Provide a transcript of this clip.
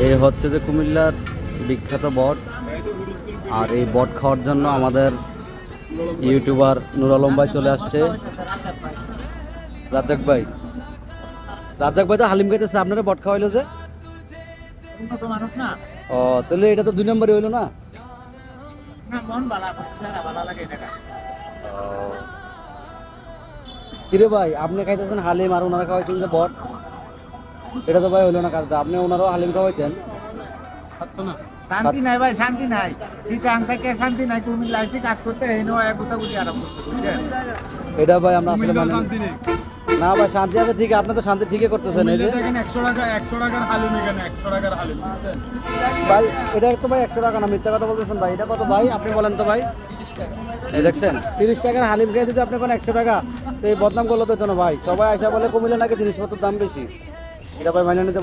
এই হচ্ছে যে কুমিল্লার বিখ্যাত বট। আর এই বট খাওয়ার জন্য আমাদের ইউটিউবার নুর আলম ভাই চলে আসছে। রাজ্জাক ভাই তো হালিম খাইতেছে, আপনারা বট খাওয়াইলো যে? ও তাহলে এটা তো 2 নম্বরই হইলো না? কিরে ভাই, আপনি খাইতেছেন হালিম আর ওনারা খাওয়াইছেন যে বট, এটা তো ভাই হইলো না কাজটা। আপনি ওনারাও হালিম খাওয়াইতেন। শান্তি নাই ভাই, শান্তি নাই। চিটাং থেকে শান্তি নাই, কুমিল্লা আইছি কাজ করতে, হেনো এক গুতাগুতি আরম্ভ করছে, বুঝলেন? এটা ভাই আমরা আসলে মানে না ভাই, শান্তি আছে ঠিক, আপনি তো শান্তি ঠিকই করতেছেন। এই যে 100 টাকার হালিম, এখানে 100 টাকার হালিম বুঝছেন? ভাই এটা তো ভাই 100 টাকা না, মিথ্যা কথা বলতেছেন ভাই। এটা কত ভাই আপনি বলেন তো ভাই? এই দেখছেন 30 টাকার হালিম খেয়ে যদি আপনি কোন 100 টাকা, তো এই বদনাম করলো তো না ভাই। সবাই আইসা বলে কুমিল্লা নাকি জিনিসপত্রের দাম বেশি, এটা ভাই মাইনে নিতে